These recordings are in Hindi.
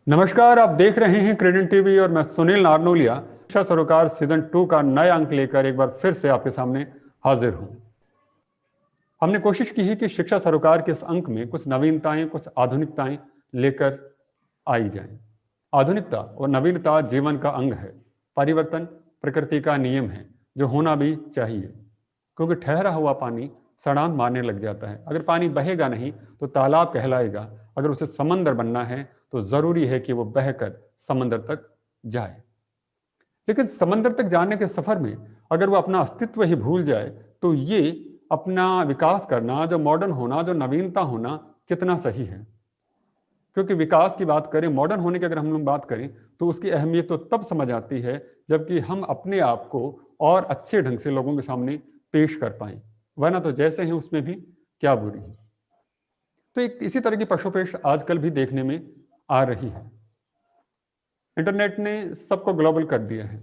नमस्कार, आप देख रहे हैं क्रेडेंट टीवी और मैं सुनील नारनोलिया शिक्षा सरोकार सीजन 2 का नया अंक लेकर एक बार फिर से आपके सामने हाजिर हूं। हमने कोशिश की है कि शिक्षा सरोकार के इस अंक में कुछ नवीनताएं, कुछ आधुनिकताएं लेकर आई जाएं। आधुनिकता और नवीनता जीवन का अंग है। परिवर्तन प्रकृति का नियम है जो होना भी चाहिए, क्योंकि ठहरा हुआ पानी सड़ांध मारने लग जाता है। अगर पानी बहेगा नहीं तो तालाब कहलाएगा। अगर उसे समंदर बनना है तो जरूरी है कि वो बहकर समंदर तक जाए। लेकिन समंदर तक जाने के सफर में अगर वो अपना अस्तित्व ही भूल जाए तो ये अपना विकास करना, जो मॉडर्न होना, जो नवीनता होना कितना सही है। क्योंकि विकास की बात करें, मॉडर्न होने की अगर हम लोग बात करें तो उसकी अहमियत तो तब समझ आती है जबकि हम अपने आप को और अच्छे ढंग से लोगों के सामने पेश कर पाए, वरना तो जैसे हैं उसमें भी क्या बुरी है। तो एक इसी तरह की पशुपेश आजकल भी देखने में आ रही है। इंटरनेट ने सबको ग्लोबल कर दिया है।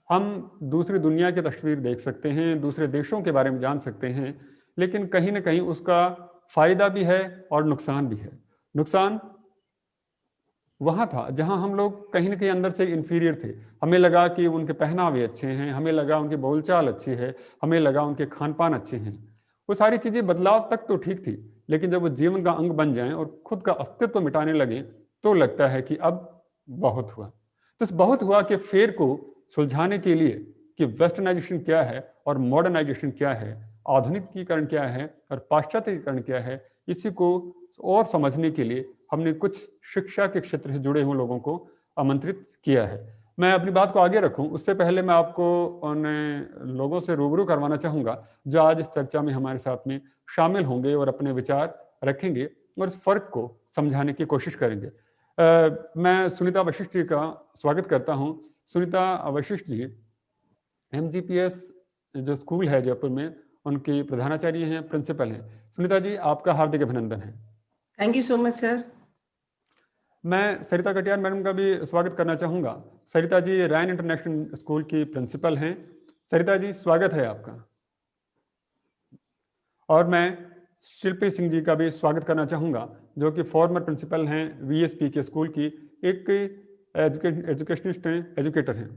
हम दूसरी दुनिया की तस्वीर देख सकते हैं, दूसरे देशों के बारे में जान सकते हैं, लेकिन कहीं ना कहीं उसका फायदा भी है और नुकसान भी है। नुकसान वहाँ था जहाँ हम लोग कहीं ना कहीं अंदर से इंफीरियर थे। हमें लगा कि उनके पहनावे अच्छे हैं, हमें लगा उनकी बोलचाल अच्छी है, हमें लगा उनके खान पान अच्छे हैं। वो सारी चीज़ें बदलाव तक तो ठीक थी, लेकिन जब वो जीवन का अंग बन जाएं और खुद का अस्तित्व मिटाने लगे तो लगता है कि अब बहुत हुआ। तो इस बहुत हुआ के फेर को सुलझाने के लिए कि वेस्टर्नाइजेशन क्या है और मॉडर्नाइजेशन क्या है, आधुनिकीकरण क्या है और पाश्चात्यकरण क्या है, इसी को और समझने के लिए हमने कुछ शिक्षा के क्षेत्र से जुड़े हुए लोगों को आमंत्रित किया है। मैं अपनी बात को आगे रखूं उससे पहले मैं आपको उन लोगों से रूबरू करवाना चाहूंगा जो आज इस चर्चा में हमारे साथ में शामिल होंगे और अपने विचार रखेंगे और इस फर्क को समझाने की कोशिश करेंगे। मैं सुनीता वशिष्ठ जी का स्वागत करता हूं। सुनीता वशिष्ठ जी MGPS जो स्कूल है जयपुर में, उनकी प्रधानाचार्य हैं, प्रिंसिपल हैं। सुनीता जी, आपका हार्दिक अभिनंदन है। Thank you so much sir. मैं सरिता कटियार मैडम का भी स्वागत करना चाहूँगा। सरिता जी रैन इंटरनेशनल स्कूल की प्रिंसिपल हैं। सरिता जी, स्वागत है आपका। और मैं शिल्पी सिंह जी का भी स्वागत करना चाहूँगा, जो कि फॉर्मर प्रिंसिपल हैं VSP के स्कूल की, एक एजुकेशनिस्ट हैं, एजुकेटर हैं।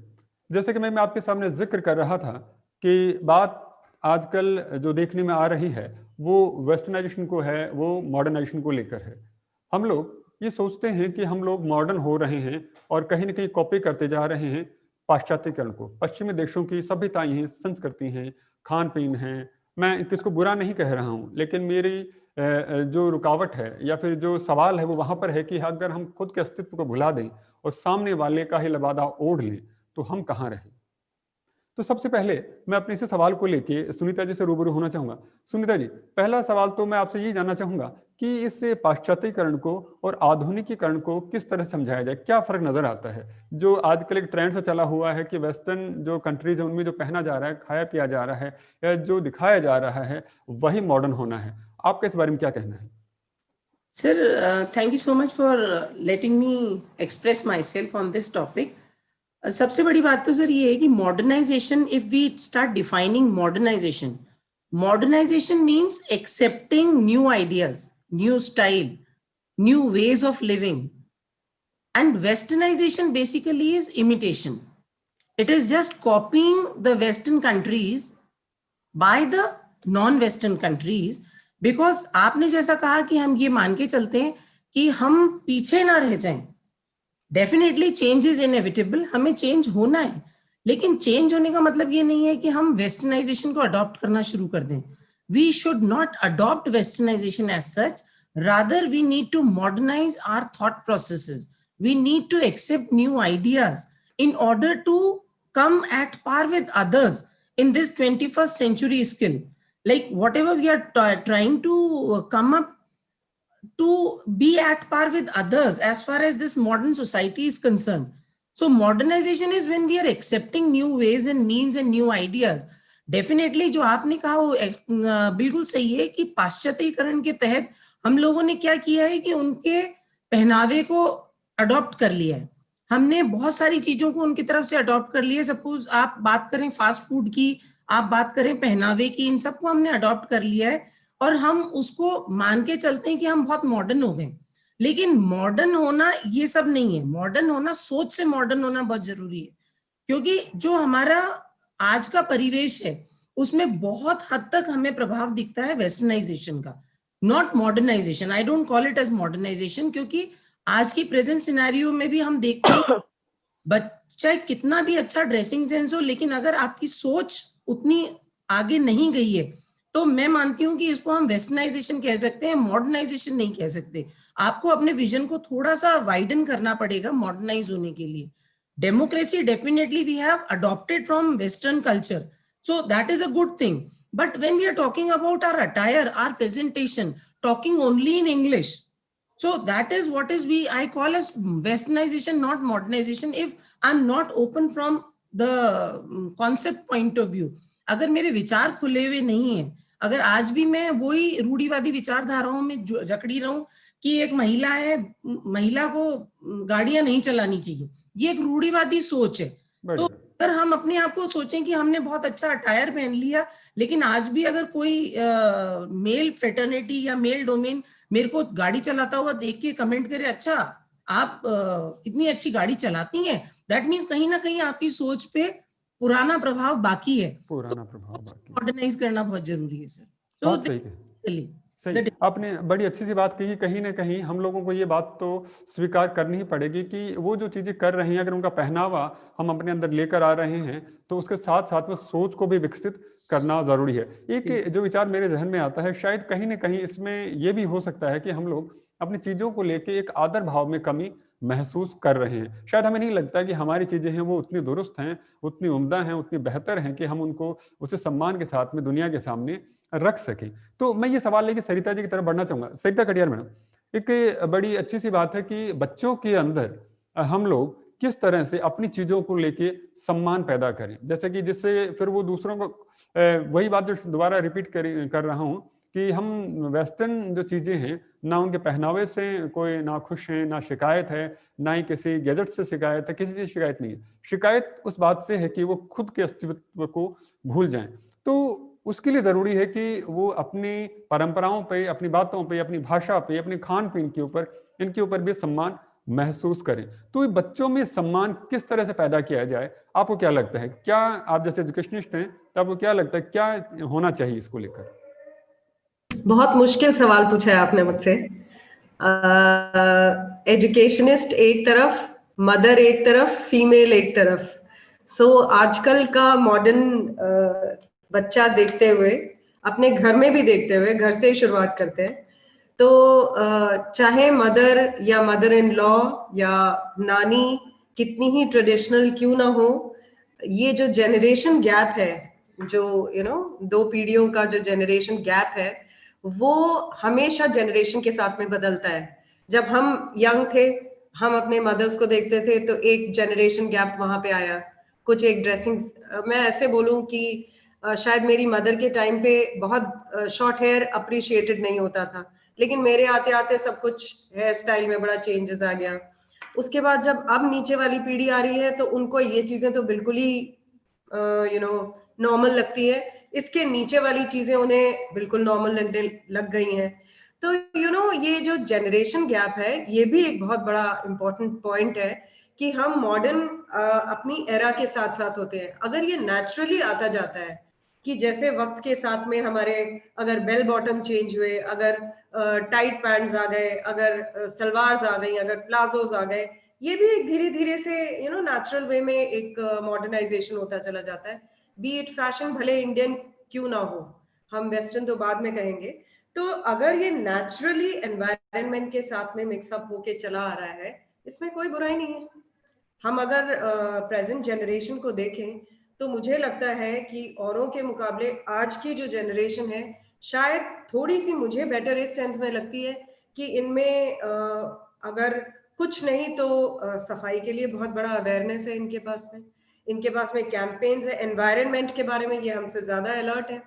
जैसे कि मैं आपके सामने जिक्र कर रहा था कि बात आजकल जो देखने में आ रही है वो वेस्टर्नाइजेशन को है, वो मॉडर्नाइजेशन को लेकर है। हम लोग ये सोचते हैं कि हम लोग मॉडर्न हो रहे हैं और कहीं ना कहीं कॉपी करते जा रहे हैं पाश्चात्यकरण को। पश्चिमी देशों की सभ्यताएं हैं, संस्कृति हैं, खान पीन है। मैं किसको बुरा नहीं कह रहा हूँ, लेकिन मेरी जो रुकावट है या फिर जो सवाल है वो वहां पर है कि अगर हम खुद के अस्तित्व को भुला दें और सामने वाले का ही लबादा ओढ़ लें तो हम कहाँ रहें। तो सबसे पहले मैं अपने इसी सवाल को लेके सुनीता जी से रूबरू होना चाहूंगा। सुनीता जी, पहला सवाल तो मैं आपसे ये जानना चाहूंगा कि इस पाश्चात्यकरण को और आधुनिकीकरण को किस तरह समझाया जाए, क्या फर्क नजर आता है। जो आजकल एक ट्रेंड से चला हुआ है कि वेस्टर्न जो कंट्रीज है उनमें जो पहना जा रहा है, खाया पिया जा रहा है या जो दिखाया जा रहा है वही मॉडर्न होना है। आपका इस बारे में क्या कहना है? Sir, thank you so much for letting me express myself on this topic. सबसे बड़ी बात तो सर ये है कि modernisation, if we start defining modernisation, modernisation means accepting new ideas, new style, new ways of living, and westernization basically is imitation. It is just copying the Western countries by the non-Western countries, because आपने जैसा कहा कि हम ये मान के चलते हैं कि हम पीछे ना रह जाएं। डेफिनेटली चेंज इज इनएविटेबल, हमें चेंज होना है, लेकिन चेंज होने का मतलब ये नहीं है कि हम वेस्टर्नाइजेशन को अडॉप्ट करना शुरू कर दें। We should not adopt westernisation as such, rather we need to modernise our thought processes, we need to accept new ideas in order to come at par with others in this 21st century skill. Like whatever we are trying to come up to be at par with others as far as this modern society is concerned. So modernization is when we are accepting new ways and means and new ideas. Definitely जो आपने कहा वो बिल्कुल सही है कि पाश्चात्यकरण के तहत हम लोगों ने क्या किया है कि उनके पहनावे को अडॉप्ट कर लिया है। हमने बहुत सारी चीजों को उनकी तरफ से अडॉप्ट कर लिया है। सपोज आप बात करें फास्ट फूड की, आप बात करें पहनावे की, इन सबको हमने अडॉप्ट कर लिया है और हम उसको मान के चलते हैं कि हम बहुत मॉडर्न हो गए। लेकिन मॉडर्न होना ये सब नहीं है। मॉडर्न होना, सोच से मॉडर्न होना बहुत जरूरी है, क्योंकि जो हमारा आज का परिवेश है उसमें बहुत हद तक हमें प्रभाव दिखता है वेस्टर्नाइजेशन का, not modernisation. I don't call it as modernisation, क्योंकि आज की प्रेजेंट सिनेरियो में भी हम देखते हैं बच्चा कितना भी अच्छा ड्रेसिंग सेंस हो, लेकिन अगर आपकी सोच उतनी आगे नहीं गई है तो मैं मानती हूँ कि इसको हम वेस्टर्नाइजेशन कह सकते हैं, मॉडर्नाइजेशन नहीं कह सकते। आपको अपने विजन को थोड़ा सा वाइडन करना पड़ेगा मॉडर्नाइज होने के लिए। Democracy, definitely we have adopted from Western culture, so that is a good thing. But when we are talking about our attire, our presentation, talking only in English, so that is what is I call as westernization, not modernization. If I'm not open from the concept point of view, अगर मेरे विचार खुले हुए नहीं है, अगर आज भी मैं वही रूढ़िवादी विचारधाराओं में जकड़ी रहूं कि एक महिला है, महिला को गाड़ियां नहीं चलानी चाहिए, ये एक रूढ़िवादी सोच है। तो अगर हम अपने आप को सोचें कि हमने बहुत अच्छा अटायर पहन लिया, लेकिन आज भी अगर कोई मेल फ्रेटर्निटी या मेल डोमेन मेरे को गाड़ी चलाता हुआ देख के कमेंट करे, अच्छा आप इतनी अच्छी गाड़ी चलाती हैं, दैट मीन्स कहीं ना कहीं आपकी सोच पे पुराना प्रभाव बाकी है, पुराना प्रभाव बाकी। मॉडर्नाइज करना बहुत जरूरी है सर। बात सही है, सही। आपने बड़ी अच्छी सी बात कही। कहीं ना कहीं हम लोगों को ये बात तो स्वीकार करनी ही पड़ेगी कि वो जो चीजें कर रही हैं, अगर उनका पहनावा हम अपने अंदर लेकर आ रहे हैं तो उसके साथ साथ में सोच को भी विकसित करना जरूरी है। एक जो विचार मेरे जहन में आता है, शायद कहीं ना कहीं इसमें यह भी हो सकता है कि हम लोग अपनी चीजों को लेके एक आदर भाव में कमी महसूस कर रहे हैं। शायद हमें नहीं लगता कि हमारी चीजें हैं वो उतनी दुरुस्त हैं, उतनी उम्दा हैं, उतनी बेहतर हैं कि हम उनको उसे सम्मान के साथ में दुनिया के सामने रख सकें। तो मैं ये सवाल लेके सरिता जी की तरफ बढ़ना चाहूंगा। सरिता कटियार मैडम, एक बड़ी अच्छी सी बात है कि बच्चों के अंदर हम लोग किस तरह से अपनी चीजों को लेके सम्मान पैदा करें, जैसे कि जिससे फिर वो दूसरों को वही बात जो दोबारा रिपीट कर रहा हूं कि हम वेस्टर्न जो चीजें हैं, ना उनके पहनावे से कोई ना खुश हैं, ना शिकायत है, ना ही किसी गैजेट से शिकायत है, किसी चीज शिकायत नहीं है। शिकायत उस बात से है कि वो खुद के अस्तित्व को भूल जाएं। तो उसके लिए जरूरी है कि वो अपनी परंपराओं पे, अपनी बातों पे, अपनी भाषा पे, अपने खान पीन के ऊपर, इनके ऊपर भी सम्मान महसूस करें। तो बच्चों में सम्मान किस तरह से पैदा किया जाए, आपको क्या लगता है? क्या आप जैसे एजुकेशनिस्ट हैं तो आपको क्या लगता है क्या होना चाहिए इसको लेकर? बहुत मुश्किल सवाल पूछा है आपने मुझसे। एजुकेशनिस्ट एक तरफ, मदर एक तरफ, फीमेल एक तरफ। सो आजकल का मॉडर्न बच्चा देखते हुए, अपने घर में भी देखते हुए, घर से ही शुरुआत करते हैं, तो चाहे मदर या मदर इन लॉ या नानी कितनी ही ट्रेडिशनल क्यों ना हो, ये जो जनरेशन गैप है, जो दो पीढ़ियों का जो जनरेशन गैप है, वो हमेशा जनरेशन के साथ में बदलता है। जब हम यंग थे, हम अपने मदर्स को देखते थे तो एक जनरेशन गैप वहां पे आया, कुछ एक ड्रेसिंग, मैं ऐसे बोलूं कि शायद मेरी मदर के टाइम पे बहुत शॉर्ट हेयर अप्रिशिएटेड नहीं होता था, लेकिन मेरे आते आते सब कुछ हेयर स्टाइल में बड़ा चेंजेस आ गया। उसके बाद जब अब नीचे वाली पीढ़ी आ रही है तो उनको ये चीजें तो बिल्कुल ही नॉर्मल लगती है, इसके नीचे वाली चीजें उन्हें बिल्कुल नॉर्मल लगने लग गई हैं। तो ये जो जनरेशन गैप है, ये भी एक बहुत बड़ा इंपॉर्टेंट पॉइंट है कि हम मॉडर्न अपनी एरा के साथ साथ होते हैं। अगर ये नेचुरली आता जाता है कि जैसे वक्त के साथ में हमारे अगर बेल बॉटम चेंज हुए, अगर टाइट पैंट्स आ गए, अगर सलवार्स आ गई, अगर प्लाजोज आ गए, ये भी एक धीरे धीरे से नेचुरल वे में एक मॉडर्नाइजेशन होता चला जाता है। बी इट फैशन भले इंडियन क्यों ना हो, हम वेस्टर्न तो बाद में कहेंगे। तो अगर ये नेचुरली एनवायरनमेंट के साथ में मिक्सअप होके चला आ रहा है, इसमें कोई बुराई नहीं है। हम अगर प्रेजेंट जनरेशन को देखें तो मुझे लगता है कि औरों के मुकाबले आज की जो जनरेशन है शायद थोड़ी सी मुझे बेटर इस सेंस में लगती है कि इनमें अगर कुछ नहीं तो सफाई के लिए बहुत बड़ा अवेयरनेस है इनके पास में कैंपेन्स है, एनवायरनमेंट के बारे में ये हमसे ज्यादा अलर्ट है।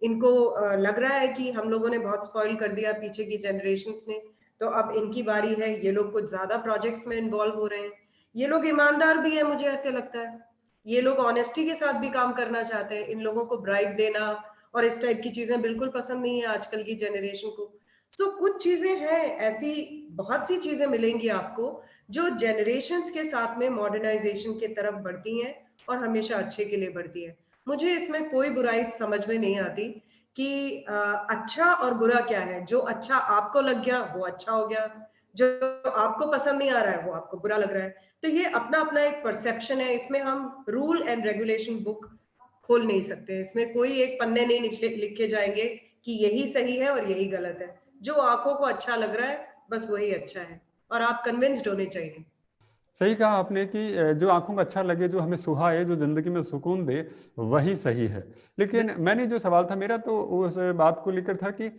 इनको लग रहा है कि हम लोगों ने बहुत स्पॉइल कर दिया पीछे की जनरेशन्स ने, तो अब इनकी बारी है, ये लोग कुछ ज्यादा प्रोजेक्ट्स में इन्वॉल्व हो रहे हैं। ये लोग ईमानदार भी है, मुझे ऐसे लगता है, ये लोग ऑनेस्टी के साथ भी काम करना चाहते हैं। इन लोगों को ब्राइब देना और इस टाइप की चीजें बिल्कुल पसंद नहीं है आजकल की जनरेशन को। सो कुछ चीजें हैं ऐसी, बहुत सी चीजें मिलेंगी आपको जो जनरेशन्स के साथ में मॉडर्नाइजेशन की तरफ बढ़ती हैं और हमेशा अच्छे के लिए बढ़ती हैं। मुझे इसमें कोई बुराई समझ में नहीं आती कि अच्छा और बुरा क्या है। जो अच्छा आपको लग गया वो अच्छा हो गया, जो आपको पसंद नहीं आ रहा है वो आपको बुरा लग रहा है। तो ये अपना अपना एक परसेप्शन है, इसमें हम रूल एंड रेगुलेशन बुक खोल नहीं सकते। इसमें कोई एक पन्ने नहीं लिखे जाएंगे कि यही सही है और यही गलत है। जो आंखों को अच्छा लग रहा है बस वही अच्छा है, और आप कन्विंस्ड होने चाहिए। सही कहा आपने कि जो आंखों को अच्छा लगे, जो हमें सुहाए, जो जिंदगी में सुकून दे, वही सही है। लेकिन मैंने जो सवाल था मेरा, तो उस बात को लेकर था कि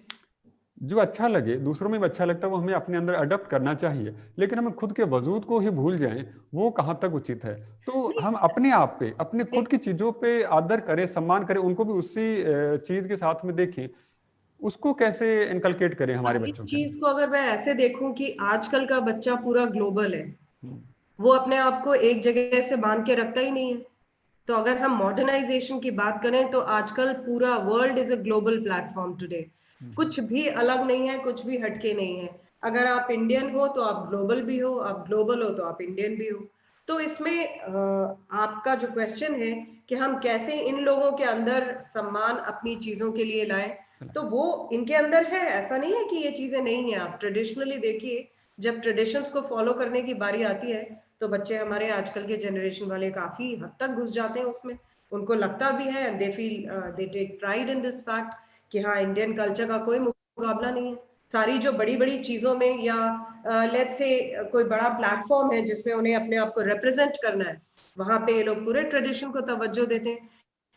जो अच्छा लगे, दूसरों में भी अच्छा लगता है, वो हमें अपने अंदर अडॉप्ट करना चाहिए। लेकिन हम खुद के वजूद को ही भूल जाएं, वो कहाँ तक उचित है? तो हम अपने आप पे, अपने खुद की चीजों पे आदर करें, सम्मान करें, उनको भी उसी चीज के साथ में देखें। उसको कैसे इनकलकेट करें हमारे इस बच्चों के चीज को अगर मैं ऐसे देखूं कि आजकल का बच्चा पूरा ग्लोबल है, अंदर? वो अपने आप को एक जगह से बांध के रखता ही नहीं है। तो अगर हम मॉडर्नाइजेशन की बात करें तो आजकल पूरा world is a global platform today. कुछ भी अलग नहीं है, कुछ भी हटके नहीं है। अगर आप इंडियन हो तो आप ग्लोबल भी हो, आप ग्लोबल हो तो आप इंडियन भी हो। तो इसमें आपका जो क्वेश्चन है कि हम कैसे इन लोगों के अंदर सम्मान अपनी चीजों के लिए लाएं, तो वो इनके अंदर है। ऐसा नहीं है कि ये चीजें नहीं है। आप ट्रेडिशनली देखिए, जब ट्रेडिशंस को फॉलो करने की बारी आती है तो बच्चे हमारे आजकल के जनरेशन वाले काफी हद तक घुस जाते हैं उसमें। उनको लगता भी है, they feel, they take pride in this fact कि हाँ, इंडियन कल्चर का कोई मुकाबला नहीं है। सारी जो बड़ी बड़ी चीजों में, या लेट्स से कोई बड़ा प्लेटफॉर्म है जिसमें उन्हें अपने आप को रिप्रेजेंट करना है, वहां पे ये लोग पूरे ट्रेडिशन को तवज्जो देते हैं।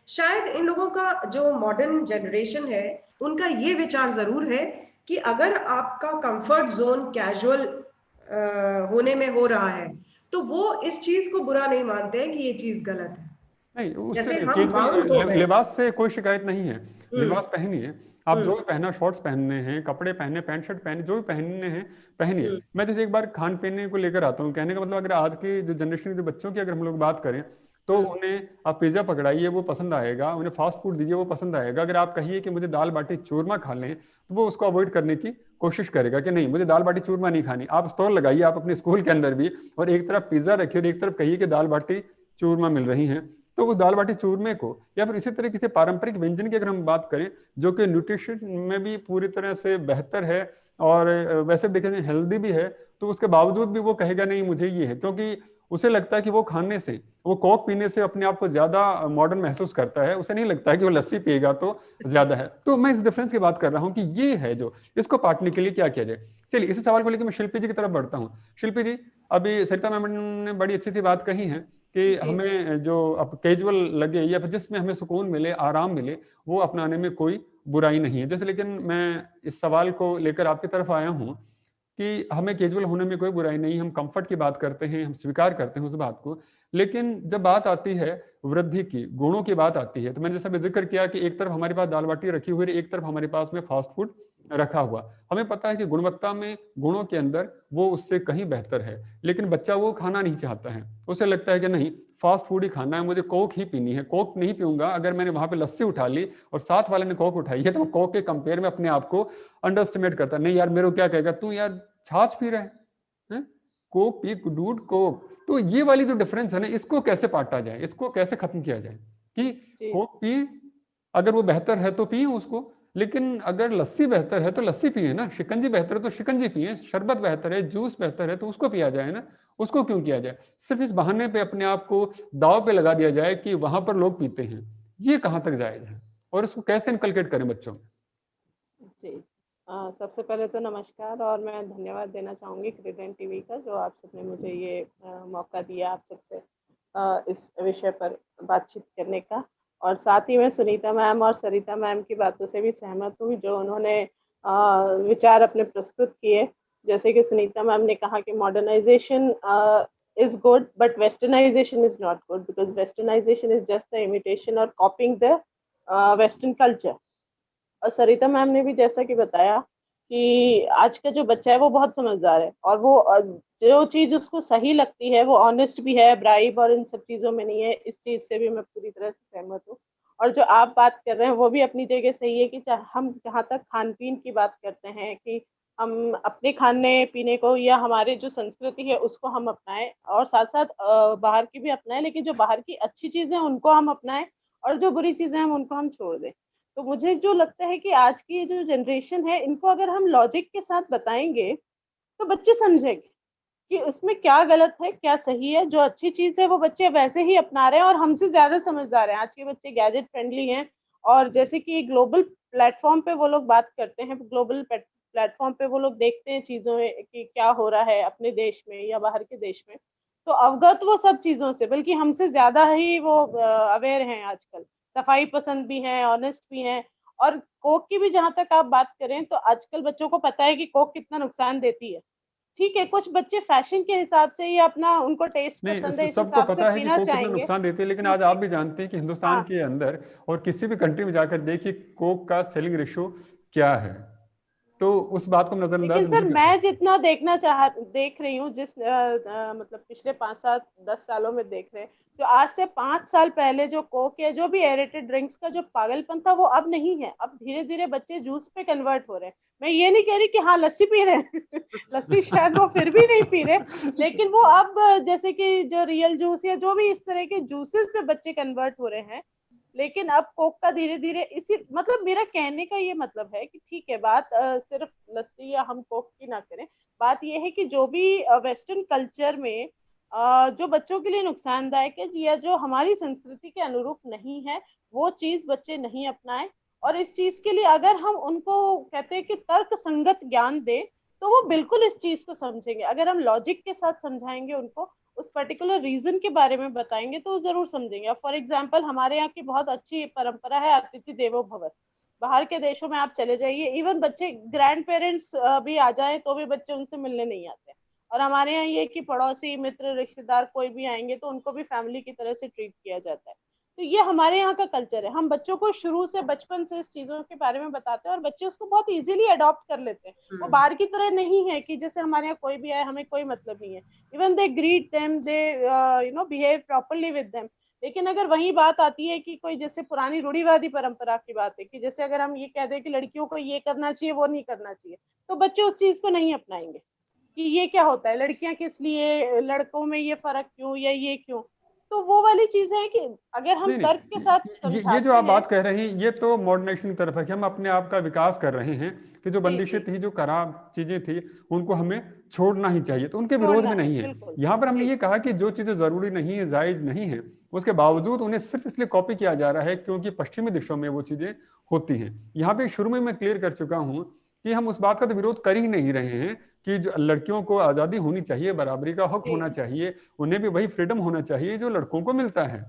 शायद इन लोगों का जो मॉडर्न जनरेशन है, उनका ये विचार जरूर है कि अगर आपका कंफर्ट जोन कैजुअल होने में हो रहा है तो वो इस चीज को बुरा नहीं मानते हैं कि ये चीज गलत है। नहीं, उससे जैसे हम बाउंड हो केजुअल गए। लिबास से कोई शिकायत नहीं है। हम्म। लिबास पहनिए, आप जो हम्म। भी पहना, शॉर्ट्स पहनने हैं, कपड़े पहने, पैंट शर्ट पहने, जो भी पहनने हैं पहनिए। हम्म। मैं जैसे एक बार खान पीने को लेकर आता हूँ, कहने का मतलब अगर आज की जो जनरेशन के जो बच्चों की अगर हम लोग बात करें, तो हम्म। उन्हें आप पिज्ज़ा पकड़ाइए, वो पसंद आएगा। उन्हें फास्ट फूड दीजिए, वो पसंद आएगा। अगर आप कहिए कि मुझे दाल बाटी चूरमा खा लें, तो वो उसको अवॉइड करने की कोशिश करेगा कि नहीं, मुझे दाल बाटी चूरमा नहीं खानी। आप स्टॉल लगाइए, आप अपने स्कूल के अंदर भी, और एक तरफ पिज्ज़ा रखिए और एक तरफ कहिए कि दाल बाटी चूरमा मिल रही हैं, तो उस दाल बाटी चूरमे को, या फिर इसी तरह किसी पारंपरिक व्यंजन की अगर हम बात करें, जो कि न्यूट्रिशन में भी पूरी तरह से बेहतर है और वैसे देखें हेल्दी भी है, तो उसके बावजूद भी वो कहेगा नहीं मुझे ये है, क्योंकि उसे लगता है कि वो खाने से, वो कोक पीने से अपने आप को ज्यादा मॉडर्न महसूस करता है। उसे नहीं लगता है कि वो लस्सी पिएगा तो ज्यादा है। तो मैं इस डिफरेंस की बात कर रहा हूँ कि ये है जो, इसको पाटने के लिए क्या किया जाए। चलिए, इस सवाल को लेकर मैं शिल्पी जी की तरफ बढ़ता हूँ। शिल्पी जी, अभी सरिता मैम ने बड़ी अच्छी सी बात कही है कि जी। हमें जो अब कैजुअल लगे या फिर जिसमें हमें सुकून मिले, आराम मिले, वो अपनाने में कोई बुराई नहीं है। जैसे, लेकिन मैं इस सवाल को लेकर आपकी तरफ आया हूँ कि हमें कैजुअल होने में कोई बुराई नहीं, हम कंफर्ट की बात करते हैं, हम स्वीकार करते हैं उस बात को। लेकिन जब बात आती है वृद्धि की, गुणों की बात आती है, तो मैंने जैसा भी जिक्र किया कि एक तरफ हमारे पास दाल बाटी रखी हुई है, एक तरफ हमारे पास में फास्ट फूड रखा हुआ। हमें पता है कि गुणवत्ता में, गुणों के अंदर वो उससे कहीं बेहतर है, लेकिन बच्चा वो खाना नहीं चाहता है। उसे लगता है कि नहीं, फास्ट फूड ही खाना है, मुझे कोक ही पीनी है, कोक नहीं पीऊंगा। अगर मैंने वहां पे लस्सी उठा ली और साथ वाले ने कोक उठाई है, तो वो कोक के कंपेयर में अपने आप को अंडर एस्टिमेट करता है। नहीं यार, मेरे को क्या कहेगा, तू यार छाछ पी रहा है, कोक पी डूड, कोक। तो ये वाली जो डिफरेंस है ना, इसको कैसे पाटा जाए, इसको कैसे खत्म किया जाए कि जी। कोक पी, अगर वो बेहतर है तो पिए उसको, लेकिन अगर लस्सी बेहतर है तो लस्सी पिए ना, शिकंजी बेहतर है तो शिकंजी पिए, शरबत बेहतर है, जूस बेहतर है तो उसको पिया जाए ना। उसको क्यों किया जाए? सिर्फ इस बहाने पे अपने आप को दाव पे लगा दिया जाए कि वहां पर लोग पीते हैं। ये कहाँ तक जायज है, और इसको कैसे इनकलकेट करें बच्चों में? जी। सबसे पहले तो नमस्कार, और मैं धन्यवाद देना चाहूँगी क्रेडेंट टीवी का, जो आप सबने मुझे ये मौका दिया आप सबसे इस विषय पर बातचीत करने का। और साथ ही मैं सुनीता मैम और सरिता मैम की बातों से भी सहमत हूँ, जो उन्होंने विचार अपने प्रस्तुत किए। जैसे कि सुनीता मैम ने कहा कि modernisation is good but westernisation is not good, because westernisation is just the imitation और कॉपिंग द वेस्टर्न कल्चर। और सरिता मैम ने भी जैसा कि बताया कि आज का जो बच्चा है वो बहुत समझदार है, और वो जो चीज उसको सही लगती है वो ऑनेस्ट भी है, ब्राइब और इन सब चीजों में नहीं है। इस चीज से भी मैं पूरी तरह से सहमत हूँ। और जो आप बात कर रहे हैं वो भी अपनी जगह सही है कि हम जहाँ तक खान पीन की बात करते हैं कि हम अपने खाने पीने को या हमारे जो संस्कृति है उसको हम अपनाएं और साथ साथ बाहर की भी अपनाएं, लेकिन जो बाहर की अच्छी चीजें उनको हम अपनाएं और जो बुरी चीजें हैं उनको हम छोड़ दें। तो मुझे जो लगता है कि आज की जो जनरेशन है इनको अगर हम लॉजिक के साथ बताएंगे तो बच्चे समझेंगे कि उसमें क्या गलत है क्या सही है। जो अच्छी चीज है वो बच्चे वैसे ही अपना रहे हैं और हमसे ज्यादा समझदार हैं। आज के बच्चे गैजेट फ्रेंडली हैं और जैसे कि ग्लोबल प्लेटफॉर्म पे वो लोग बात करते हैं, ग्लोबल प्लेटफॉर्म पे वो लोग देखते हैं चीजों में कि क्या हो रहा है अपने देश में या बाहर के देश में, तो अवगत वो सब चीजों से बल्कि हमसे ज्यादा ही वो अवेयर हैं आजकल। सफाई पसंद भी हैं, ऑनेस्ट भी हैं। और कोक की भी जहां तक आप बात करें तो आजकल बच्चों को पता है कि कोक कितना नुकसान देती है। ठीक है, कुछ बच्चे फैशन के हिसाब से या अपना उनको टेस्ट नहीं, पसंद है इस सबको हिसाब से पता है कि पीना कोक कितना चाहेंगे। नुकसान देती है, लेकिन आज ठीक आप है। भी जानते हैं कि हिंदुस्तान हाँ, के अंदर और किसी भी कंट्री में जाकर देखिए कोक का सेलिंग रेशियो क्या है, तो उस बात को हम लेकिन नजरअंदाज सर नहीं कर मैं सकते। जितना देख रही हूँ जिस मतलब पिछले 5 7 10 सालों में देख रहे हैं, जो आज से 5 साल पहले जो कोक या जो भी एरेटेड ड्रिंक्स का जो पागलपन था वो अब नहीं है। अब धीरे धीरे बच्चे जूस पे कन्वर्ट हो रहे हैं। मैं ये नहीं कह रही कि हाँ लस्सी पी रहे हैं लस्सी शायद वो फिर भी नहीं पी रहे, लेकिन वो अब जैसे कि जो रियल जूस या जो भी इस तरह के जूसेस पे बच्चे कन्वर्ट हो रहे हैं। लेकिन अब कोक का धीरे धीरे इसी मतलब मेरा कहने का ये मतलब है कि ठीक है बात सिर्फ लस्सी या हम कोक की ना करें। बात ये है कि जो भी वेस्टर्न कल्चर में जो बच्चों के लिए नुकसानदायक है या जो हमारी संस्कृति के अनुरूप नहीं है वो चीज बच्चे नहीं अपनाएं। और इस चीज के लिए अगर हम उनको कहते हैं कि तर्क संगत ज्ञान दें तो वो बिल्कुल इस चीज को समझेंगे। अगर हम लॉजिक के साथ समझाएंगे उनको, उस पर्टिकुलर रीजन के बारे में बताएंगे तो वो जरूर समझेंगे। फॉर एग्जाम्पल हमारे यहाँ की बहुत अच्छी परंपरा है अतिथि देवो भव। बाहर के देशों में आप चले जाइए, इवन बच्चे ग्रैंड पेरेंट्स भी आ जाए तो भी बच्चे उनसे मिलने नहीं आते। और हमारे यहाँ ये कि पड़ोसी मित्र रिश्तेदार कोई भी आएंगे तो उनको भी फैमिली की तरह से ट्रीट किया जाता है। तो ये हमारे यहाँ का कल्चर है। हम बच्चों को शुरू से बचपन से इस चीजों के बारे में बताते हैं और बच्चे उसको बहुत इजीली अडॉप्ट कर लेते हैं। वो बाहर की तरह नहीं है कि जैसे हमारे यहाँ कोई भी आए हमें कोई मतलब नहीं है। Even they greet them, they behave properly with them. लेकिन अगर वही बात आती है कि कोई जैसे पुरानी रूढ़िवादी परंपरा की बात है कि जैसे अगर हम ये कह दें कि लड़कियों को ये करना चाहिए वो नहीं करना चाहिए, तो बच्चे उस चीज को नहीं अपनाएंगे कि ये क्या होता है, लड़कियां किस लिए, लड़कों में ये फर्क क्यों या ये क्यों। तो वो वाली चीजें हैं कि अगर हम नहीं तर्क के साथ नहीं, ये जो समझाते आप हैं। बात कह रहे हैं ये तो मॉडर्नाइजेशन की तरफ है कि हम अपने आप का विकास कर रहे हैं, कि जो जी बंदिशें जी, थी जो खराब चीजें थी उनको हमें छोड़ना ही चाहिए, तो उनके विरोध छोड़ना में है नहीं है। बिल्कुल। यहाँ पर हमने जी ये कहा कि जो चीजें जरूरी नहीं है, जायज नहीं है, उसके बावजूद उन्हें सिर्फ इसलिए कॉपी किया जा रहा है क्योंकि पश्चिमी देशों में वो चीजें होती हैं। यहाँ पे शुरू में मैं क्लियर कर चुका हूँ कि हम उस बात का तो विरोध कर ही नहीं रहे हैं कि जो लड़कियों को आजादी होनी चाहिए, बराबरी का हक जी होना चाहिए, उन्हें भी वही फ्रीडम होना चाहिए जो लड़कों को मिलता है।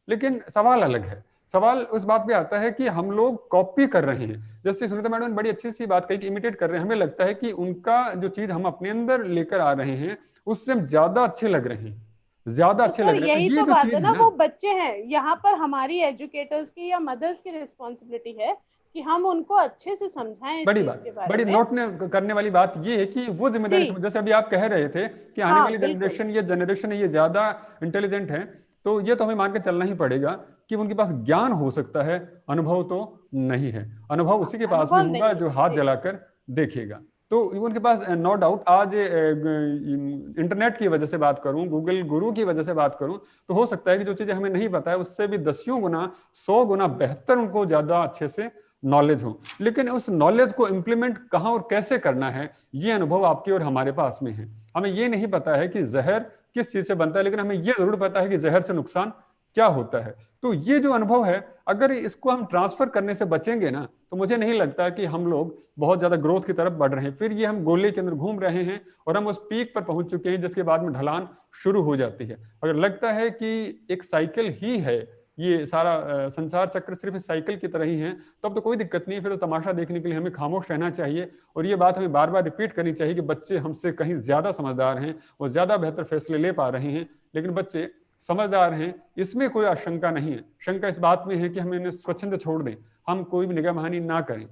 लेकिन सवाल अलग है। सवाल उस बात पे आता है कि हम लोग कॉपी कर रहे हैं। जैसे सुनीता मैडम ने बड़ी अच्छी सी बात कही कि इमिटेट कर रहे हैं। हमें लगता है कि उनका जो चीज हम अपने अंदर लेकर आ रहे हैं उससे हम ज्यादा अच्छे लग रहे हैं, ज्यादा तो अच्छे सर लग रहे हैं, यही तो ये तो जो बात चीज है है ना, ना। वो बच्चे हैं। यहाँ पर हमारी एजुकेटर्स की या मदर्स की रिस्पॉन्सिबिलिटी है कि हम उनको अच्छे से समझाएं इस बड़ी चीज बात, के बारे बड़ी में। नोट करने वाली बात ये है कि वो जिम्मेदारी जी जैसे अभी आप कह रहे थे कि आने हाँ वाली बिल्कुल। जनरेशन, ये जनरेशन है, ये ज्यादा इंटेलिजेंट है, तो ये तो हमें मान के चलना ही पड़ेगा कि उनके पास ज्ञान हो सकता है, अनुभव तो नहीं है। अनुभव हाँ, उसी के पास में अनुभव होगा नहीं है जो हाथ जी। जलाकर देखेगा। तो उनके पास नो डाउट आज इंटरनेट की वजह से बात करूं, गूगल गुरु की वजह से बात करूं, तो हो सकता है कि जो चीजें हमें नहीं पता है उससे भी 10 गुना 100 गुना बेहतर उनको ज्यादा अच्छे से नॉलेज हो। लेकिन उस नॉलेज को इंप्लीमेंट कहाँ और कैसे करना है, ये अनुभव आपके और हमारे पास में है। हमें ये नहीं पता है कि जहर किस चीज से बनता है, लेकिन हमें ये जरूर पता है कि जहर से नुकसान क्या होता है। तो ये जो अनुभव है, अगर इसको हम ट्रांसफर करने से बचेंगे ना, तो मुझे नहीं लगता कि हम लोग बहुत ज्यादा ग्रोथ की तरफ बढ़ रहे हैं। फिर ये हम गोले के अंदर घूम रहे हैं और हम उस पीक पर पहुंच चुके हैं जिसके बाद में ढलान शुरू हो जाती है। अगर लगता है कि एक साइकिल ही है, ये सारा संसार चक्र सिर्फ इस साइकिल की तरह ही है, तब तो कोई दिक्कत नहीं है। फिर तो तमाशा देखने के लिए हमें खामोश रहना चाहिए और ये बात हमें बार बार रिपीट करनी चाहिए कि बच्चे हमसे कहीं ज्यादा समझदार हैं, वो ज्यादा बेहतर फैसले ले पा रहे हैं। लेकिन बच्चे समझदार हैं, इसमें कोई आशंका नहीं है। शंका इस बात में है कि हम इन्हें स्वच्छंद छोड़ दें, हम कोई भी निगहबानी ना करें,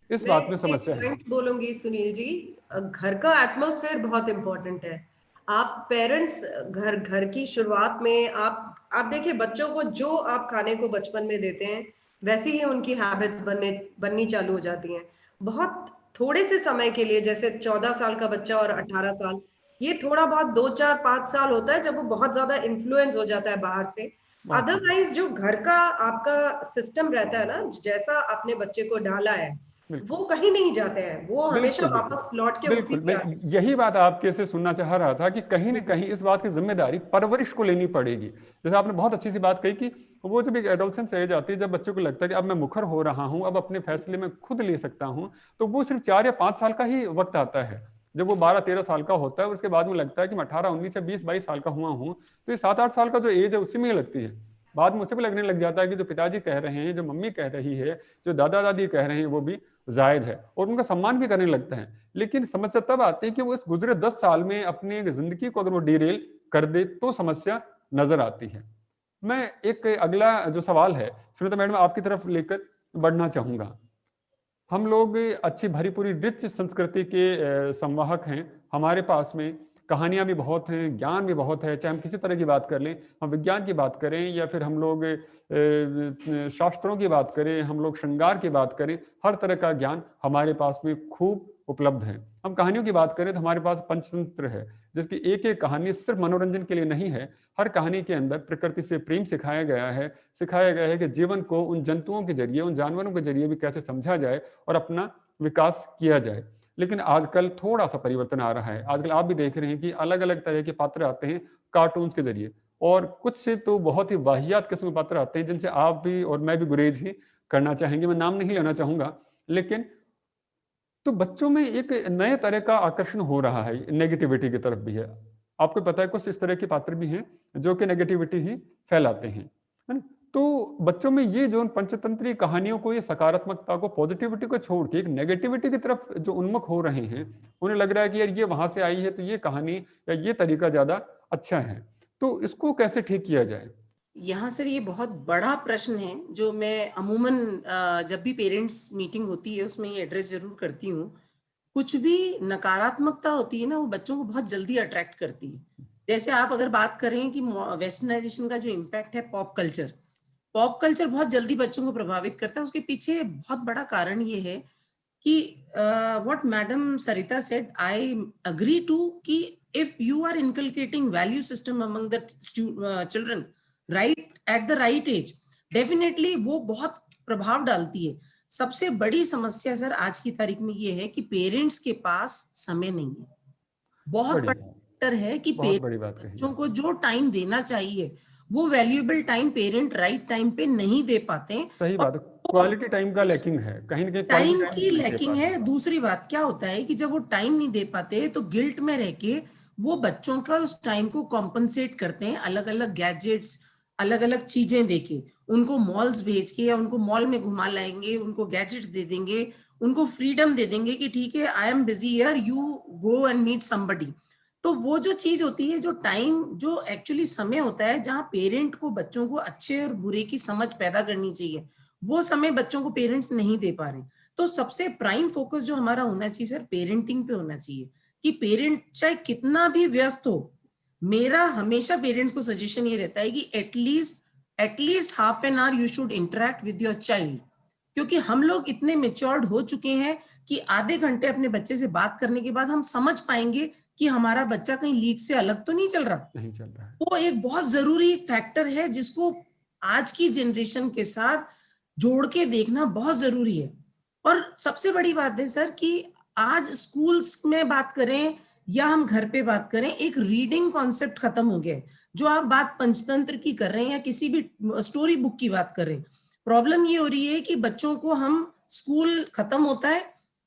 इस मैं बात में इसमें एक समस्या है। पॉइंट बोलूंगी सुनील जी। घर का एटमॉस्फेयर बहुत इंपॉर्टेंट है। आप पेरेंट्स घर घर की शुरुआत में आप देखिए बच्चों को जो आप खाने को बचपन में देते हैं वैसी ही उनकी हैबिट्स बननी चालू हो जाती हैं। बहुत थोड़े से समय के लिए, जैसे 14 साल का बच्चा और 18 साल, ये थोड़ा बहुत 2, 4, 5 साल होता है जब वो बहुत ज्यादा इन्फ्लुएंस हो जाता है बाहर से। बात है। अदरवाइज जो घर का आपका सिस्टम रहता है ना, जैसा आपने बच्चे को डाला है, बिल्कुल वो कहीं नहीं जाते हैं, वो हमेशा बिल्कुल वापस लौट के उसी बिल्कुल पे मैं आते हैं। यही बात आपके से सुनना चाह रहा था कि कहीं ना कहीं इस बात की जिम्मेदारी परवरिश को लेनी पड़ेगी। जैसे आपने बहुत अच्छी सी बात कही कि वो जब एक एडोलसेंस एज आती है, जब बच्चों को लगता है कि अब मैं मुखर हो रहा हूं, अब अपने फैसले में खुद ले सकता हूं, तो वो सिर्फ 4 या 5 साल का ही वक्त आता है। जब वो 12-13 साल का होता है, उसके बाद में लगता है कि मैं 18-19 या 20-22 साल का हुआ हूं, तो ये 7-8 साल का जो एज है उसी में ही लगती है। बाद में उसे भी लगने लग जाता है कि जो पिताजी कह रहे हैं, जो मम्मी कह रही है, जो दादा दादी कह रहे हैं, वो भी जायज है, और उनका सम्मान भी करने लगते हैं। लेकिन समस्या तब आती है कि वो इस गुजरे 10 साल में अपनी जिंदगी को अगर वो डिरेल कर दे तो समस्या नजर आती है। मैं एक अगला जो सवाल है सुनीता मैडम आपकी तरफ लेकर बढ़ना चाहूंगा। हम लोग अच्छी भरी पूरी रिच संस्कृति के संवाहक हैं। हमारे पास में कहानियां भी बहुत हैं, ज्ञान भी बहुत है, चाहे हम किसी तरह की बात कर लें, हम विज्ञान की बात करें या फिर हम लोग शास्त्रों की बात करें, हम लोग श्रृंगार की बात करें, हर तरह का ज्ञान हमारे पास में खूब उपलब्ध है। हम कहानियों की बात करें तो हमारे पास पंचतंत्र है, जिसकी एक एक कहानी सिर्फ मनोरंजन के लिए नहीं है। हर कहानी के अंदर प्रकृति से प्रेम सिखाया गया है कि जीवन को उन जंतुओं के जरिए, उन जानवरों के जरिए भी कैसे समझा जाए और अपना विकास किया जाए। लेकिन आजकल थोड़ा सा परिवर्तन आ रहा है। आजकल आप भी देख रहे हैं कि अलग अलग तरह के पात्र आते हैं कार्टून्स के जरिए, और कुछ से तो बहुत ही वाहियात किस्म के पात्र आते हैं जिनसे आप भी और मैं भी गुरेज ही करना चाहेंगे। मैं नाम नहीं लेना चाहूंगा, लेकिन तो बच्चों में एक नए तरह का आकर्षण हो रहा है, नेगेटिविटी की तरफ भी है। आपको पता है कुछ इस तरह के पात्र भी हैं जो कि नेगेटिविटी ही फैलाते हैं, है ना? तो बच्चों में ये जो पंचतंत्री कहानियों को, ये सकारात्मकता को, पॉजिटिविटी को छोड़ के एक नेगेटिविटी की तरफ जो उन्मुख हो रहे हैं, उन्हें लग रहा है कि यार ये वहां से आई है तो ये कहानी या ये तरीका ज्यादा अच्छा है। तो इसको कैसे ठीक किया जाए? यहाँ सर ये बहुत बड़ा प्रश्न है जो मैं अमूमन जब भी पेरेंट्स मीटिंग होती है उसमें ये एड्रेस जरूर करती हूँ। कुछ भी नकारात्मकता होती है ना, वो बच्चों को बहुत जल्दी अट्रैक्ट करती है। जैसे आप अगर बात करें कि वेस्टर्नाइजेशन का जो इम्पैक्ट है, पॉप कल्चर बहुत जल्दी बच्चों को प्रभावित करता है। उसके पीछे बहुत बड़ा कारण ये है कि what madam Sarita said, I agree to, कि if you are inculcating value system among the children right at the right age, definitely वो बहुत प्रभाव डालती है। सबसे बड़ी समस्या सर आज की तारीख में ये है कि पेरेंट्स के पास समय नहीं है। बहुत बड़ी बड़ा फैक्टर है कि बहुत बड़ी बात पेरेंट्स कही बच्चों है। को जो टाइम देना चाहिए, वो valuable time parent right time पे नहीं दे पाते हैं। सही और बात है, क्वालिटी टाइम का लैकिंग है, कहीं ना कहीं क्वालिटी टाइम टाइम की नहीं दे लैकिंग पाते। है। दूसरी बात क्या होता है कि जब वो टाइम नहीं दे पाते तो गिल्ट में रह के वो बच्चों का उस टाइम को कॉम्पनसेट करते हैं अलग अलग गैजेट्स, अलग अलग चीजें देके। उनको मॉल्स भेज के या उनको मॉल में घुमा लाएंगे, उनको गैजेट्स दे देंगे, उनको फ्रीडम दे देंगे कि ठीक है I am busy here, you go and meet somebody. तो वो जो चीज होती है, जो टाइम, जो एक्चुअली समय होता है जहां पेरेंट को बच्चों को अच्छे और बुरे की समझ पैदा करनी चाहिए, वो समय बच्चों को पेरेंट्स नहीं दे पा रहे। तो सबसे प्राइम फोकस जो हमारा होना चाहिए सर, पेरेंटिंग पे होना चाहिए कि पेरेंट चाहे कितना भी व्यस्त हो, मेरा हमेशा पेरेंट्स को सजेशन ये रहता है कि at least half an hour you should interact with your child. क्योंकि हम लोग इतने मेच्योर्ड हो चुके हैं कि आधे घंटे अपने बच्चे से बात करने के बाद हम समझ पाएंगे कि हमारा बच्चा कहीं लीक से अलग तो नहीं चल रहा। नहीं चल रहा है। वो एक बहुत जरूरी फैक्टर है जिसको आज की जनरेशन के साथ जोड़ के देखना बहुत जरूरी है। और सबसे बड़ी बात है सर कि आज स्कूल्स में बात करें या हम घर पे बात करें, एक रीडिंग कॉन्सेप्ट खत्म हो गया है। जो आप बात पंचतंत्र की कर रहे हैं या किसी भी स्टोरी बुक की बात कर रहे हैं, प्रॉब्लम ये हो रही है कि बच्चों को हम स्कूल खत्म होता है,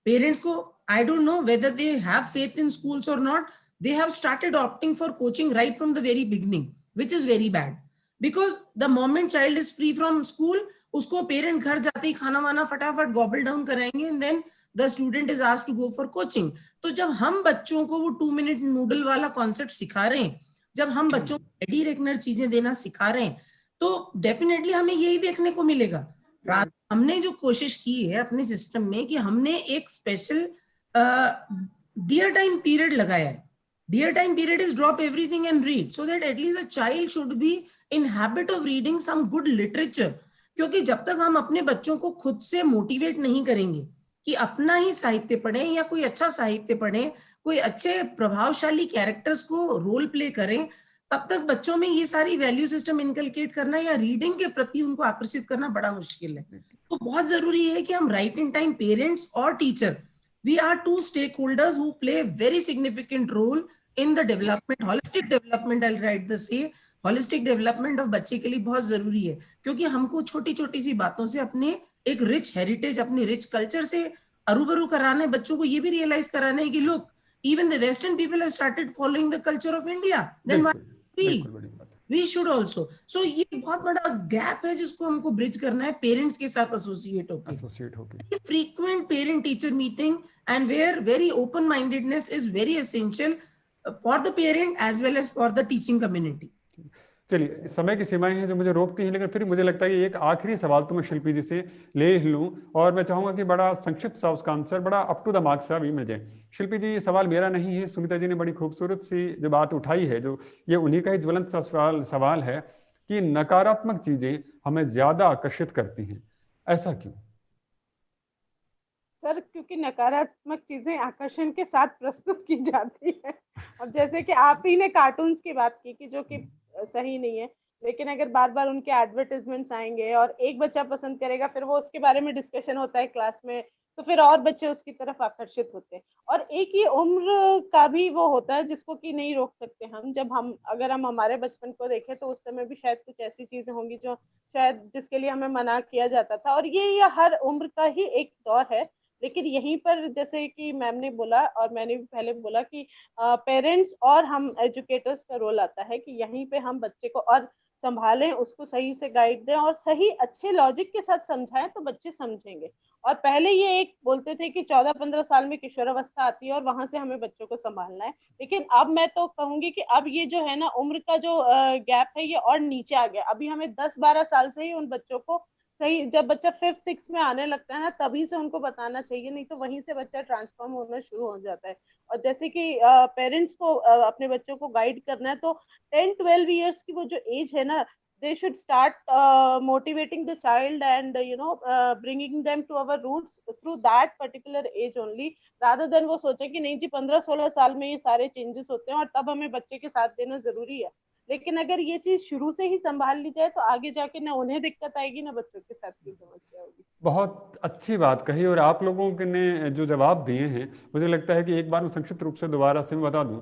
पेरेंट्स को I don't know whether they have faith in schools और not, they have started opting for coaching right from the very beginning, which is very bad, because the moment child is free from school, उसको पेरेंट घर जाते ही खाना वाना फटाफट गॉबल डाउन कराएंगे and then the student is asked to go for coaching. तो जब हम बच्चों को वो 2 मिनट नूडल वाला कॉन्सेप्ट सिखा रहे हैं, जब हम बच्चों को रेडी रेकनर चीजें देना सिखा रहे हैं, तो डेफिनेटली हमें यही देखने को मिलेगा। रात हमने जो कोशिश की है अपने सिस्टम में कि हमने एक स्पेशल डियर टाइम पीरियड लगाया है। Dear time period is drop everything and read, so that at least a child should be in habit of reading some good literature. क्योंकि जब तक हम अपने बच्चों को खुद से मोटिवेट नहीं करेंगे कि अपना ही साहित्य पढ़ें या कोई अच्छा साहित्य पढ़ें, कोई अच्छे प्रभावशाली कैरेक्टर्स को रोल प्ले करें, तब तक बच्चों में ये सारी वैल्यू सिस्टम इनकलकेट करना या रीडिंग के प्रति उनको आकर्षित करना बड़ा मुश्किल है। तो बहुत जरूरी है कि हम राइट इन टाइम पेरेंट्स और teacher, we are two stakeholders who play a very significant role in the development, holistic development, I'll write the say, holistic development of बच्चे के लिए बहुत जरूरी है, क्योंकि हमको छोटी छोटी सी बातों से अपने एक रिच हेरिटेज, अपने रिच कल्चर से अरूबरू कराना है, बच्चों को ये भी रियलाइज कराना है कि look, even the western people have started following the culture of India, then why we should also. So ये बहुत बड़ा गैप है जिसको हमको ब्रिज करना है पेरेंट्स के साथ एसोसिएट होकर। Frequent parent teacher meeting and where very open mindedness is very essential for the parent as well as for the teaching community. चलिए, समय की सीमाएं हैं जो मुझे रोकती हैं, लेकिन फिर मुझे लगता है कि एक आखिरी सवाल तो मैं शिल्पी जी से ले लूं और मैं चाहूंगा कि बड़ा संक्षिप्त सा उसका आंसर बड़ा अप टू द मार्क सा भी मिल जाए। शिल्पी जी, ये सवाल मेरा नहीं है, सुनीता जी ने बड़ी खूबसूरत सी जो बात उठाई है, जो ये उन्हीं का ही ज्वलंत सा सवाल है कि नकारात्मक चीजें हमें ज्यादा आकर्षित करती हैं, ऐसा क्यों? सर, क्योंकि नकारात्मक चीजें आकर्षण के साथ प्रस्तुत की जाती है। अब जैसे कि आप ही ने कार्टून्स की बात की कि जो कि सही नहीं है, लेकिन अगर बार बार उनके एडवर्टाइजमेंट्स आएंगे और एक बच्चा पसंद करेगा, फिर वो उसके बारे में डिस्कशन होता है क्लास में, तो फिर और बच्चे उसकी तरफ आकर्षित होते हैं। और एक ही उम्र का भी वो होता है जिसको कि नहीं रोक सकते हम। जब हम अगर हम हमारे बचपन को देखें तो उस समय भी शायद कुछ ऐसी चीजें होंगी जो शायद जिसके लिए हमें मना किया जाता था, और ये हर उम्र का ही एक दौर है। लेकिन यहीं पर जैसे कि मैम ने बोला और मैंने भी पहले बोला कि पेरेंट्स और हम एजुकेटर्स का रोल आता है कि यहीं पे हम बच्चे को और संभालें, उसको सही से गाइड दें और सही अच्छे लॉजिक के साथ समझाएं तो बच्चे समझेंगे। और पहले ये एक बोलते थे कि 14-15 साल में किशोरावस्था आती है और वहां से हमें बच्चों को संभालना है, लेकिन अब मैं तो कहूंगी कि अब ये जो है ना उम्र का जो गैप है ये और नीचे आ गया। अभी हमें 10-12 साल से ही उन बच्चों को सही, जब बच्चा 5th-6th में आने लगता है ना, तभी से उनको बताना चाहिए, नहीं तो वहीं से बच्चा ट्रांसफॉर्म होना शुरू हो जाता है। और जैसे कि पेरेंट्स को अपने बच्चों को गाइड करना है तो 10-12 इयर्स की वो जो एज है ना, they should start motivating the child and bringing them to our roots through that particular age only, rather than वो सोचे कि नहीं जी 15-16 साल में ये सारे चेंजेस होते हैं और तब हमें बच्चे के साथ देना जरूरी है। लेकिन अगर ये चीज शुरू से ही संभाल ली जाए तो आगे जाके ना उन्हें दिक्कत आएगी ना बच्चों के साथ की समस्या होगी। बहुत अच्छी बात कही, और आप लोगों ने जो जवाब दिए हैं मुझे लगता है कि एक बार मैं संक्षिप्त रूप से दोबारा से मैं बता दूं।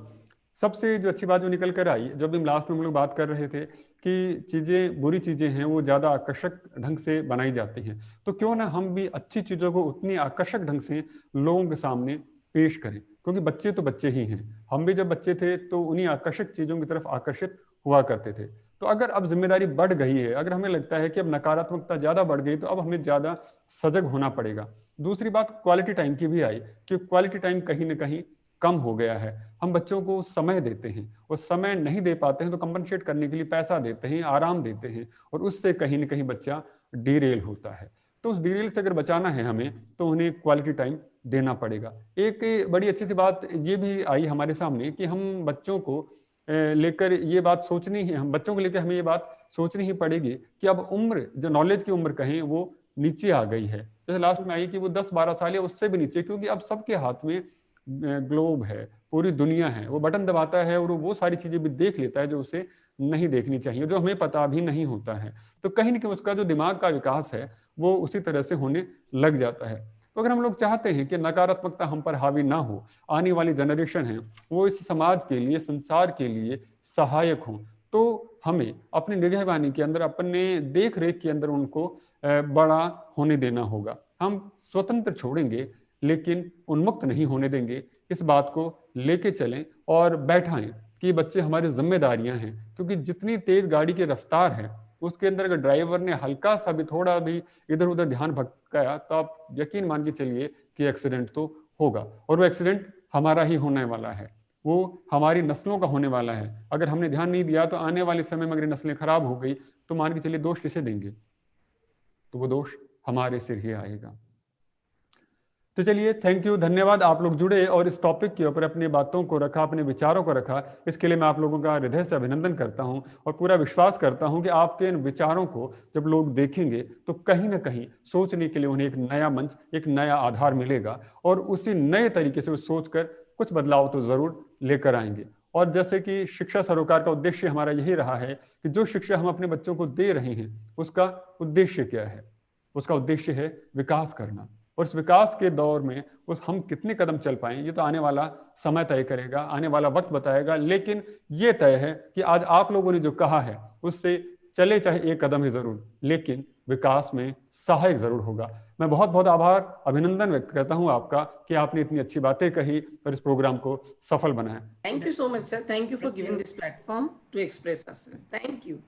सबसे जो अच्छी बात जो निकल कर आई, जब हम लास्ट में हम लोग बात कर रहे थे कि चीजें, बुरी चीजें हैं वो ज्यादा आकर्षक ढंग से बनाई जाती हैं, तो क्यों ना हम भी अच्छी चीजों को उतनी आकर्षक ढंग से लोगों के सामने पेश करें, क्योंकि बच्चे तो बच्चे ही हैं। हम भी जब बच्चे थे तो उन्हीं आकर्षक चीजों की तरफ आकर्षित हुआ करते थे। तो अगर अब जिम्मेदारी बढ़ गई है, अगर हमें लगता है कि अब नकारात्मकता ज्यादा बढ़ गई, तो अब हमें ज्यादा सजग होना पड़ेगा। दूसरी बात क्वालिटी टाइम की भी आई कि क्वालिटी टाइम कहीं ना कहीं कम हो गया है। हम बच्चों को समय देते हैं और समय नहीं दे पाते हैं तो कंपनसेट करने के लिए पैसा देते हैं, आराम देते हैं, और उससे कहीं ना कहीं बच्चा डिरेल होता है। तो उस डिरेल से अगर बचाना है हमें तो उन्हें क्वालिटी टाइम देना पड़ेगा। एक बड़ी अच्छी सी बात ये भी आई हमारे सामने कि हम बच्चों को लेकर ये बात सोचनी है, हम बच्चों को लेकर हमें ये बात सोचनी ही पड़ेगी कि अब उम्र, जो नॉलेज की उम्र कहें, वो नीचे आ गई है। जैसे लास्ट में आई कि वो 10-12 साल या उससे भी नीचे, क्योंकि अब सबके हाथ में ग्लोब है, पूरी दुनिया है, वो बटन दबाता है और वो सारी चीजें भी देख लेता है जो उसे नहीं देखनी चाहिए, जो हमें पता भी नहीं होता है। तो कहीं ना कहीं उसका जो दिमाग का विकास है वो उसी तरह से होने लग जाता है। तो अगर हम लोग चाहते हैं कि नकारात्मकता हम पर हावी ना हो, आने वाली जनरेशन है वो इस समाज के लिए, संसार के लिए सहायक हो, तो हमें अपनी निगहबानी के अंदर, अपने देख रेख के अंदर उनको बड़ा होने देना होगा। हम स्वतंत्र छोड़ेंगे लेकिन उन्मुक्त नहीं होने देंगे। इस बात को लेके चलें और बैठाएं कि बच्चे हमारी जिम्मेदारियां हैं, क्योंकि जितनी तेज गाड़ी की रफ्तार है उसके अंदर अगर ड्राइवर ने हल्का सा भी, थोड़ा भी इधर उधर ध्यान भटकाया तो आप यकीन मान के चलिए कि एक्सीडेंट तो होगा, और वो एक्सीडेंट हमारा ही होने वाला है, वो हमारी नस्लों का होने वाला है। अगर हमने ध्यान नहीं दिया तो आने वाले समय में अगर नस्लें खराब हो गई तो मान के चलिए दोष किसे देंगे? तो वो दोष हमारे सिर ही आएगा। तो चलिए, थैंक यू, धन्यवाद। आप लोग जुड़े और इस टॉपिक के ऊपर अपनी बातों को रखा, अपने विचारों को रखा, इसके लिए मैं आप लोगों का हृदय से अभिनंदन करता हूं और पूरा विश्वास करता हूं कि आपके इन विचारों को जब लोग देखेंगे तो कहीं ना कहीं सोचने के लिए उन्हें एक नया मंच, एक नया आधार मिलेगा और उसी नए तरीके से वो सोचकर कुछ बदलाव तो जरूर लेकर आएंगे। और जैसे कि शिक्षा सरोकार का उद्देश्य हमारा यही रहा है कि जो शिक्षा हम अपने बच्चों को दे रहे हैं उसका उद्देश्य क्या है? उसका उद्देश्य है विकास करना। और इस विकास के दौर में उस हम कितने कदम चल पाएं ये तो आने वाला समय तय करेगा, आने वाला वक्त बताएगा। लेकिन ये तय है कि आज आप लोगों ने जो कहा है उससे चले चाहे एक कदम ही जरूर, लेकिन विकास में सहायक जरूर होगा। मैं बहुत बहुत आभार, अभिनंदन व्यक्त करता हूं आपका कि आपने इतनी अच्छी बातें कही और इस प्रोग्राम को सफल बनाया। Thank you so much, sir. Thank you for giving this platform to express us, sir. Thank you.